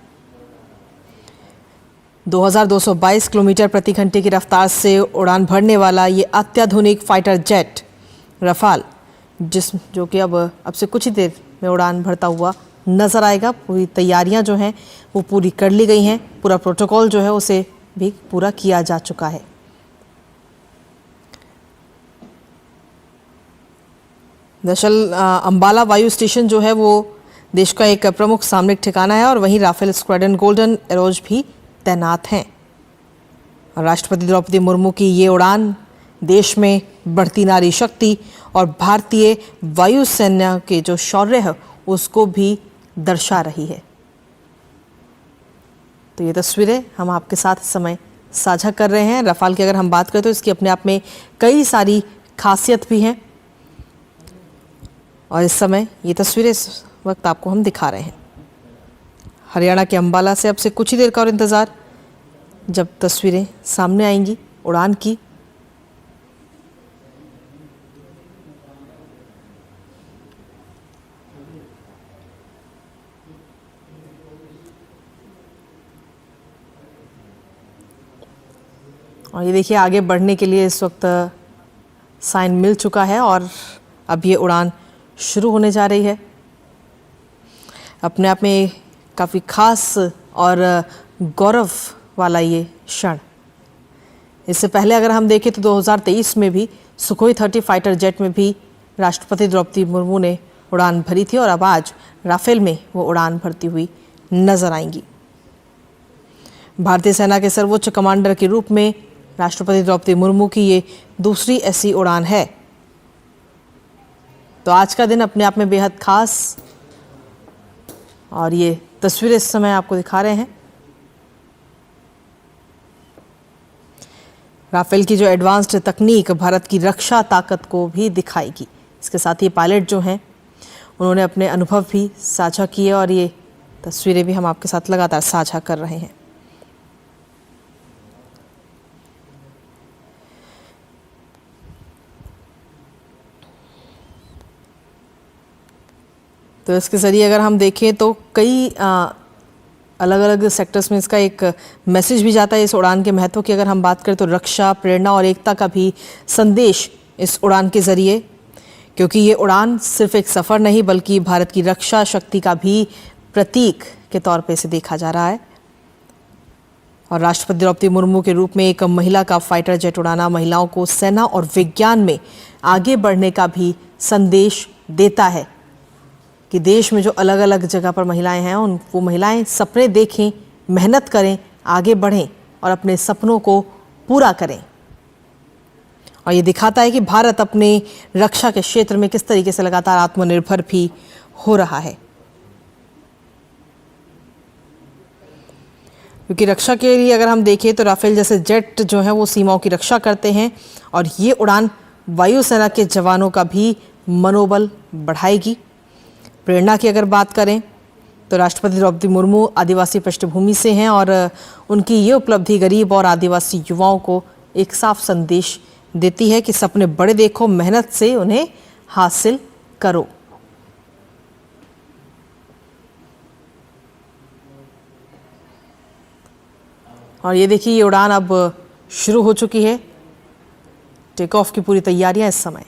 2222 किलोमीटर प्रति घंटे की रफ्तार से उड़ान भरने वाला ये अत्याधुनिक फाइटर जेट रफाल, जो कि अब से कुछ ही देर में उड़ान भरता हुआ नजर आएगा। पूरी तैयारियां जो हैं वो पूरी कर ली गई हैं, पूरा प्रोटोकॉल जो है उसे भी पूरा किया जा चुका है। दरअसल अंबाला वायु स्टेशन जो है वो देश का एक प्रमुख सामरिक ठिकाना है और वहीं राफेल स्क्वाड्रन गोल्डन एरोज भी तैनात हैं। और राष्ट्रपति द्रौपदी मुर्मू की ये उड़ान देश में बढ़ती नारी शक्ति और भारतीय वायुसेना के जो शौर्य है उसको भी दर्शा रही है। तो ये तस्वीरें हम आपके साथ इस समय साझा कर रहे हैं। रफाल की अगर हम बात करें तो इसकी अपने आप में कई सारी खासियत भी हैं और इस समय ये तस्वीरें इस वक्त आपको हम दिखा रहे हैं। हरियाणा के अंबाला से अब से कुछ ही देर का और इंतज़ार, जब तस्वीरें सामने आएंगी उड़ान की। और ये देखिए आगे बढ़ने के लिए इस वक्त साइन मिल चुका है और अब ये उड़ान शुरू होने जा रही है। अपने आप में काफ़ी खास और गौरव वाला ये क्षण। इससे पहले अगर हम देखें तो 2023 में भी सुखोई 30 फाइटर जेट में भी राष्ट्रपति द्रौपदी मुर्मू ने उड़ान भरी थी और अब आज राफेल में वो उड़ान भरती हुई नजर आएंगी। भारतीय सेना के सर्वोच्च कमांडर के रूप में राष्ट्रपति द्रौपदी मुर्मू की ये दूसरी ऐसी उड़ान है। तो आज का दिन अपने आप में बेहद खास और ये तस्वीरें इस समय आपको दिखा रहे हैं। राफेल की जो एडवांस्ड तकनीक भारत की रक्षा ताकत को भी दिखाएगी। इसके साथ ही पायलट जो हैं उन्होंने अपने अनुभव भी साझा किए और ये तस्वीरें भी हम आपके साथ लगातार साझा कर रहे हैं। तो इसके ज़रिए अगर हम देखें तो कई अलग अलग सेक्टर्स में इसका एक मैसेज भी जाता है। इस उड़ान के महत्व की अगर हम बात करें तो रक्षा, प्रेरणा और एकता का भी संदेश इस उड़ान के ज़रिए, क्योंकि ये उड़ान सिर्फ एक सफ़र नहीं बल्कि भारत की रक्षा शक्ति का भी प्रतीक के तौर पे इसे देखा जा रहा है। और राष्ट्रपति द्रौपदी मुर्मू के रूप में एक महिला का फाइटर जेट उड़ाना महिलाओं को सेना और विज्ञान में आगे बढ़ने का भी संदेश देता है कि देश में जो अलग अलग जगह पर महिलाएं हैं वो महिलाएं सपने देखें, मेहनत करें, आगे बढ़ें और अपने सपनों को पूरा करें। और ये दिखाता है कि भारत अपने रक्षा के क्षेत्र में किस तरीके से लगातार आत्मनिर्भर भी हो रहा है। क्योंकि रक्षा के लिए अगर हम देखें तो राफेल जैसे जेट जो है वो सीमाओं की रक्षा करते हैं और ये उड़ान वायुसेना के जवानों का भी मनोबल बढ़ाएगी। प्रेरणा की अगर बात करें तो राष्ट्रपति द्रौपदी मुर्मू आदिवासी पृष्ठभूमि से हैं और उनकी ये उपलब्धि गरीब और आदिवासी युवाओं को एक साफ संदेश देती है कि सपने बड़े देखो, मेहनत से उन्हें हासिल करो। और ये देखिए ये उड़ान अब शुरू हो चुकी है। टेक ऑफ की पूरी तैयारियां इस समय।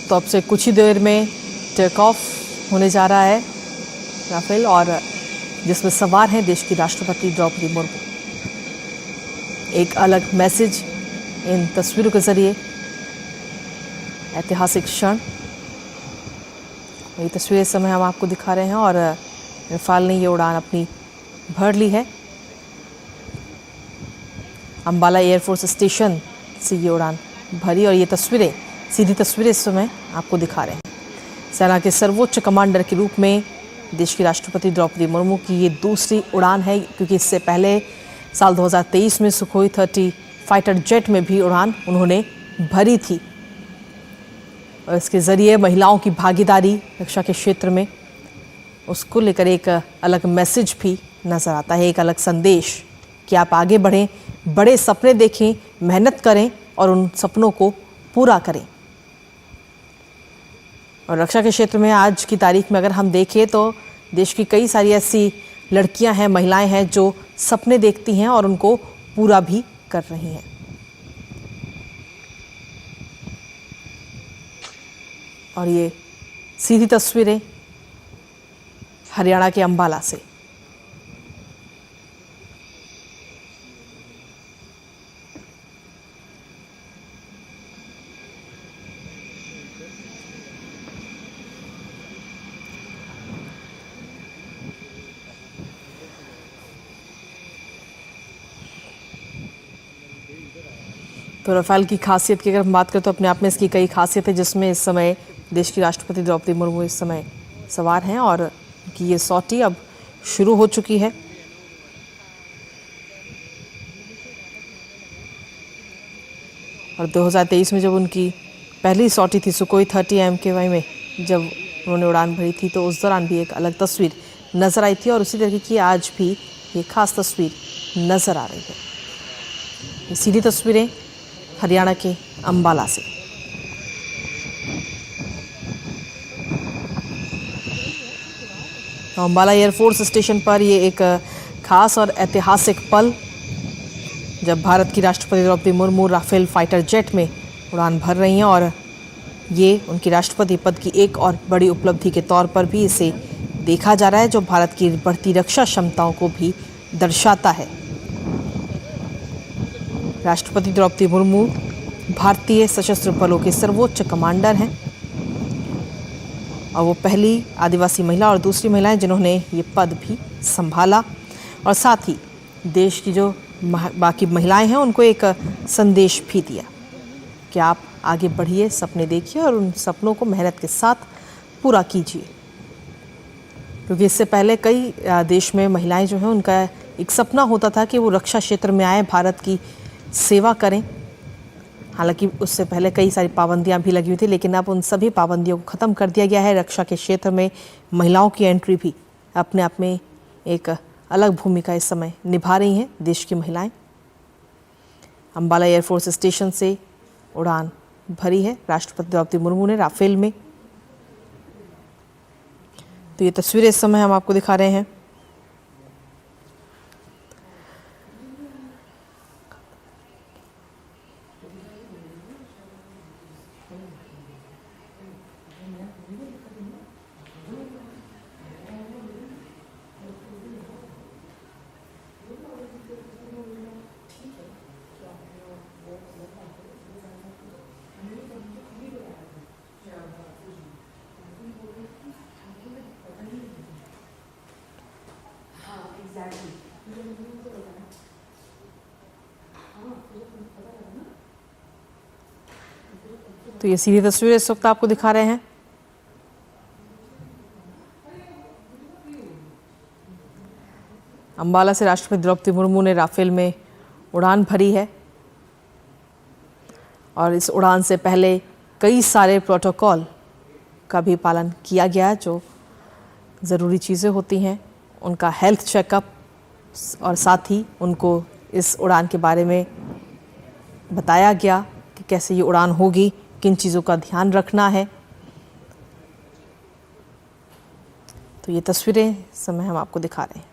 तो अब से कुछ ही देर में टेक ऑफ होने जा रहा है राफेल और जिसमें सवार हैं देश की राष्ट्रपति द्रौपदी मुर्मू। एक अलग मैसेज इन तस्वीरों के जरिए, ऐतिहासिक क्षण ये तस्वीरें इस समय हम आपको दिखा रहे हैं और रफाल ने ये उड़ान अपनी भर ली है। अंबाला एयरफोर्स स्टेशन से ये उड़ान भरी और ये तस्वीरें, सीधी तस्वीरें इस समय आपको दिखा रहे हैं। सेना के सर्वोच्च कमांडर के रूप में देश की राष्ट्रपति द्रौपदी मुर्मू की ये दूसरी उड़ान है, क्योंकि इससे पहले साल 2023 में सुखोई 30 फाइटर जेट में भी उड़ान उन्होंने भरी थी। और इसके ज़रिए महिलाओं की भागीदारी रक्षा के क्षेत्र में, उसको लेकर एक अलग मैसेज भी नज़र आता है, एक अलग संदेश कि आप आगे बढ़ें, बड़े सपने देखें, मेहनत करें और उन सपनों को पूरा करें। और रक्षा के क्षेत्र में आज की तारीख में अगर हम देखें तो देश की कई सारी ऐसी लड़कियां हैं, महिलाएं हैं जो सपने देखती हैं और उनको पूरा भी कर रही हैं। और ये सीधी तस्वीरें हरियाणा के अंबाला से। तो रफाल की खासियत की अगर हम बात करें तो अपने आप में इसकी कई खासियत है, जिसमें इस समय देश की राष्ट्रपति द्रौपदी मुर्मू इस समय सवार हैं और कि ये सॉटी अब शुरू हो चुकी है। और 2023 में जब उनकी पहली सॉटी थी सुखोई 30 MKY में, जब उन्होंने उड़ान भरी थी तो उस दौरान भी एक अलग तस्वीर नज़र आई थी और उसी तरीके की आज भी ये खास तस्वीर नज़र आ रही है। ये सीधी तस्वीरें हरियाणा के अंबाला से। अंबाला एयरफोर्स स्टेशन पर ये एक खास और ऐतिहासिक पल, जब भारत की राष्ट्रपति Droupadi Murmu Rafale fighter jet में उड़ान भर रही हैं और ये उनकी राष्ट्रपति पद की एक और बड़ी उपलब्धि के तौर पर भी इसे देखा जा रहा है, जो भारत की बढ़ती रक्षा क्षमताओं को भी दर्शाता है। राष्ट्रपति द्रौपदी मुर्मू भारतीय सशस्त्र बलों के सर्वोच्च कमांडर हैं और वो पहली आदिवासी महिला और दूसरी महिला हैं जिन्होंने ये पद भी संभाला। और साथ ही देश की जो बाकी महिलाएं हैं उनको एक संदेश भी दिया कि आप आगे बढ़िए, सपने देखिए और उन सपनों को मेहनत के साथ पूरा कीजिए। क्योंकि इससे पहले कई देश में महिलाएं जो हैं उनका एक सपना होता था कि वो रक्षा क्षेत्र में आए, भारत की सेवा करें। हालांकि उससे पहले कई सारी पाबंदियां भी लगी हुई थी, लेकिन अब उन सभी पाबंदियों को ख़त्म कर दिया गया है। रक्षा के क्षेत्र में महिलाओं की एंट्री भी अपने आप में एक अलग भूमिका इस समय निभा रही हैं देश की महिलाएं। अंबाला एयरफोर्स स्टेशन से उड़ान भरी है राष्ट्रपति द्रौपदी मुर्मू ने राफेल में। तो ये तस्वीरें इस समय हम आपको दिखा रहे हैं। तो ये सीधी तस्वीरें इस वक्त आपको दिखा रहे हैं। अंबाला से राष्ट्रपति द्रौपदी मुर्मू ने राफेल में उड़ान भरी है और इस उड़ान से पहले कई सारे प्रोटोकॉल का भी पालन किया गया, जो ज़रूरी चीज़ें होती हैं, उनका हेल्थ चेकअप और साथ ही उनको इस उड़ान के बारे में बताया गया कि कैसे ये उड़ान होगी, किन चीज़ों का ध्यान रखना है। तो ये तस्वीरें इस समय हम आपको दिखा रहे हैं।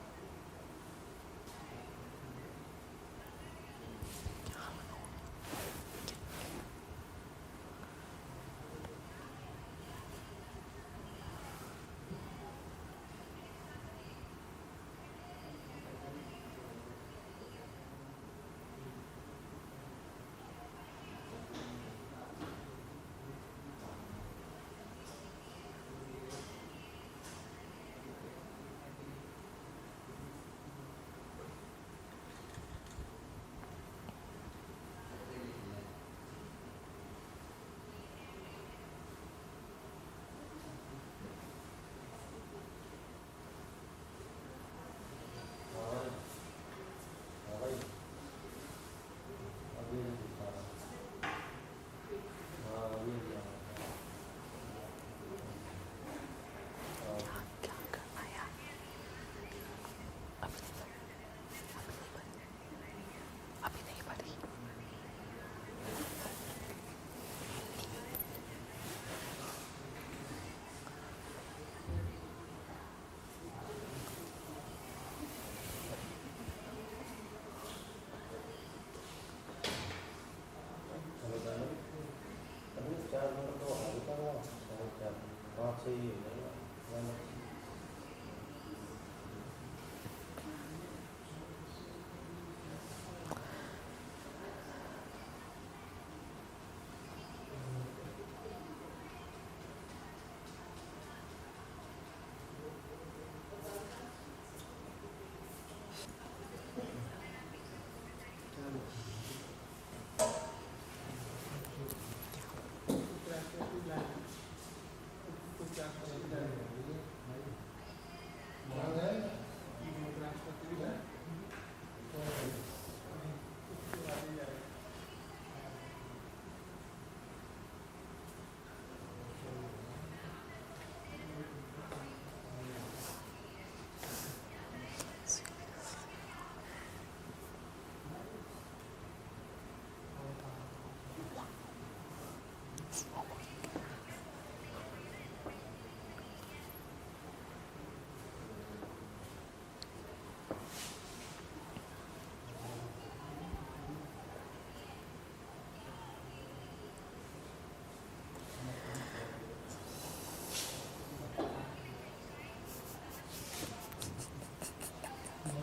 तो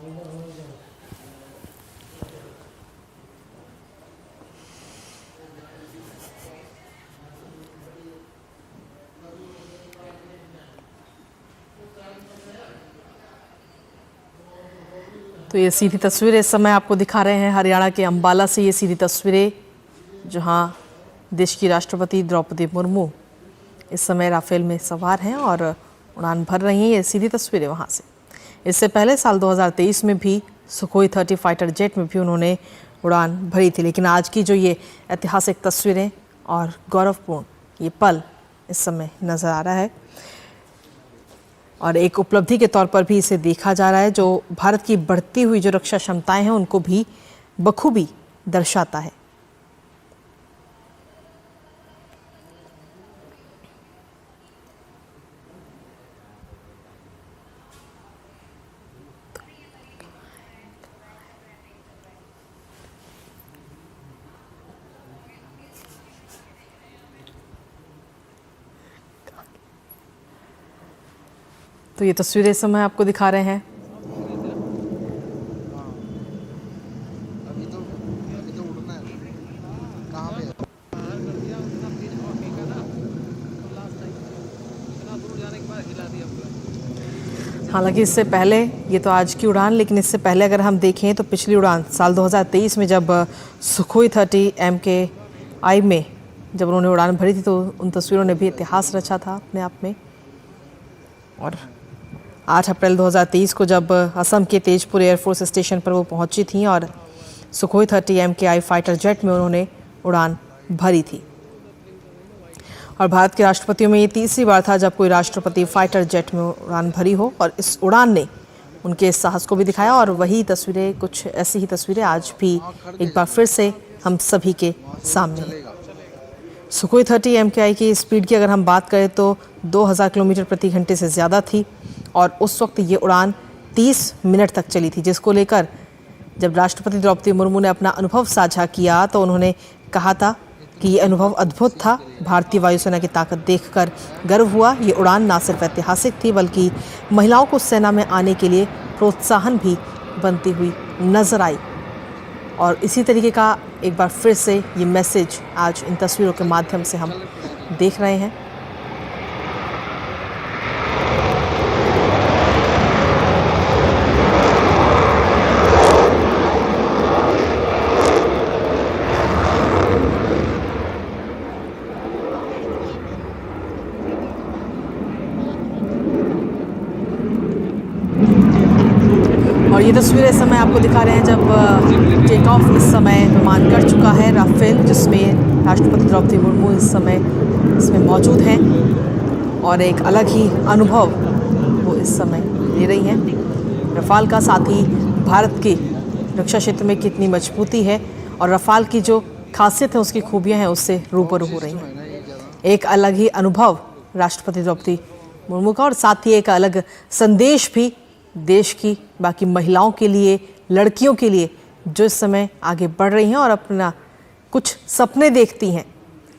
ये सीधी तस्वीरें इस समय आपको दिखा रहे हैं हरियाणा के अंबाला से। ये सीधी तस्वीरें जहां देश की राष्ट्रपति द्रौपदी मुर्मू इस समय राफेल में सवार हैं और उड़ान भर रही हैं। ये सीधी तस्वीरें वहां से। इससे पहले साल 2023 में भी सुखोई 30 फाइटर जेट में भी उन्होंने उड़ान भरी थी। लेकिन आज की जो ये ऐतिहासिक तस्वीरें और गौरवपूर्ण ये पल इस समय नज़र आ रहा है और एक उपलब्धि के तौर पर भी इसे देखा जा रहा है, जो भारत की बढ़ती हुई जो रक्षा क्षमताएं हैं उनको भी बखूबी दर्शाता है। तो ये तस्वीरें इस समय आपको दिखा रहे हैं। अभी तो उड़ना है। कहाँ पे है? हालांकि इससे पहले ये तो आज की उड़ान, लेकिन इससे पहले अगर हम देखें तो पिछली उड़ान साल 2023 में जब सुखोई 30 MKI में जब उन्होंने उड़ान भरी थी तो उन तस्वीरों ने भी इतिहास रचा था अपने आप में। और 8 अप्रैल 2023 को जब असम के तेजपुर एयरफोर्स स्टेशन पर वो पहुंची थी और सुखोई 30 MKI फाइटर जेट में उन्होंने उड़ान भरी थी। और भारत के राष्ट्रपतियों में ये तीसरी बार था जब कोई राष्ट्रपति फाइटर जेट में उड़ान भरी हो और इस उड़ान ने उनके साहस को भी दिखाया। और वही तस्वीरें, कुछ ऐसी ही तस्वीरें आज भी एक बार फिर से हम सभी के सामने हैं। सुखोई 30 MKI की स्पीड की अगर हम बात करें तो 2000 किलोमीटर प्रति घंटे से ज़्यादा थी और उस वक्त ये उड़ान 30 मिनट तक चली थी, जिसको लेकर जब राष्ट्रपति द्रौपदी मुर्मू ने अपना अनुभव साझा किया तो उन्होंने कहा था कि ये अनुभव अद्भुत था। भारतीय वायुसेना की ताकत देखकर गर्व हुआ। ये उड़ान ना सिर्फ ऐतिहासिक थी बल्कि महिलाओं को सेना में आने के लिए प्रोत्साहन भी बनती हुई नजर आई। और इसी तरीके का एक बार फिर से ये मैसेज आज इन तस्वीरों के माध्यम से हम देख रहे हैं। और ये तस्वीरें इस समय आपको दिखा रहे हैं जब टेक ऑफ इस समय विमान कर चुका है राफेल, जिसमें राष्ट्रपति द्रौपदी मुर्मू इस समय इसमें मौजूद हैं और एक अलग ही अनुभव वो इस समय ले रही हैं रफाल का। साथ ही भारत की रक्षा क्षेत्र में कितनी मजबूती है और रफाल की जो खासियत है, उसकी खूबियाँ हैं, उससे रूबरू हो रही हैं। एक अलग ही अनुभव राष्ट्रपति द्रौपदी मुर्मू का और साथ ही एक अलग संदेश भी देश की बाकी महिलाओं के लिए, लड़कियों के लिए जो इस समय आगे बढ़ रही हैं और अपना कुछ सपने देखती हैं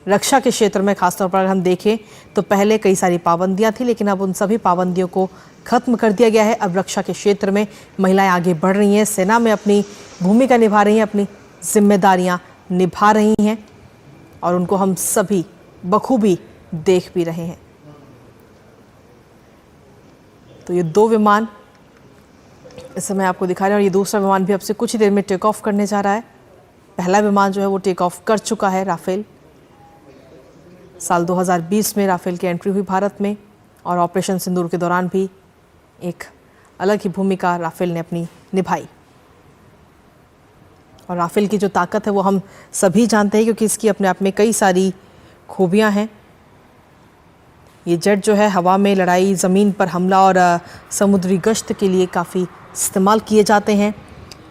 रक्षा के क्षेत्र में। खासतौर पर अगर हम देखें तो पहले कई सारी पाबंदियां थी, लेकिन अब उन सभी पाबंदियों को खत्म कर दिया गया है। अब रक्षा के क्षेत्र में महिलाएं आगे बढ़ रही हैं, सेना में अपनी भूमिका निभा रही हैं, अपनी जिम्मेदारियां निभा रही हैं और उनको हम सभी बखूबी देख भी रहे हैं। तो ये दो विमान इस समय आपको दिखा रहे हैं और ये दूसरा विमान भी अब से कुछ ही देर में टेक ऑफ करने जा रहा है। पहला विमान जो है वो टेक ऑफ कर चुका है राफेल। साल 2020 में राफेल की एंट्री हुई भारत में और ऑपरेशन सिंदूर के दौरान भी एक अलग ही भूमिका राफेल ने अपनी निभाई। और राफेल की जो ताकत है वो हम सभी जानते हैं, क्योंकि इसकी अपने आप में कई सारी खूबियां हैं। ये जेट जो है हवा में लड़ाई, ज़मीन पर हमला और समुद्री गश्त के लिए काफ़ी इस्तेमाल किए जाते हैं।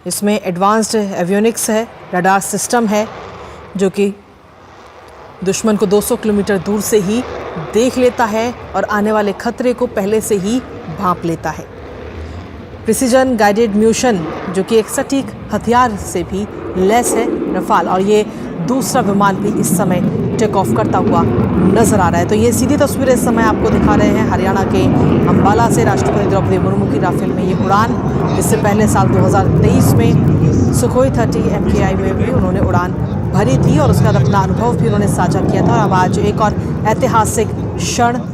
इसमें एडवांस्ड एवियोनिक्स है, रडार सिस्टम है जो कि दुश्मन को 200 किलोमीटर दूर से ही देख लेता है और आने वाले खतरे को पहले से ही भांप लेता है। प्रिसीजन गाइडेड म्यूशन जो कि एक सटीक हथियार से भी लैस है रफाल, और ये दूसरा विमान भी इस समय टेक ऑफ करता हुआ नजर आ रहा है। तो ये सीधी तस्वीरें इस समय आपको दिखा रहे हैं हरियाणा के अंबाला से राष्ट्रपति द्रौपदी मुर्मू की राफेल में ये उड़ान। इससे पहले साल 2023 में सुखोई 30 MKI में भी उन्होंने उड़ान भरी थी और उसका अपना अनुभव भी उन्होंने साझा किया था। और अब आज एक और ऐतिहासिक क्षण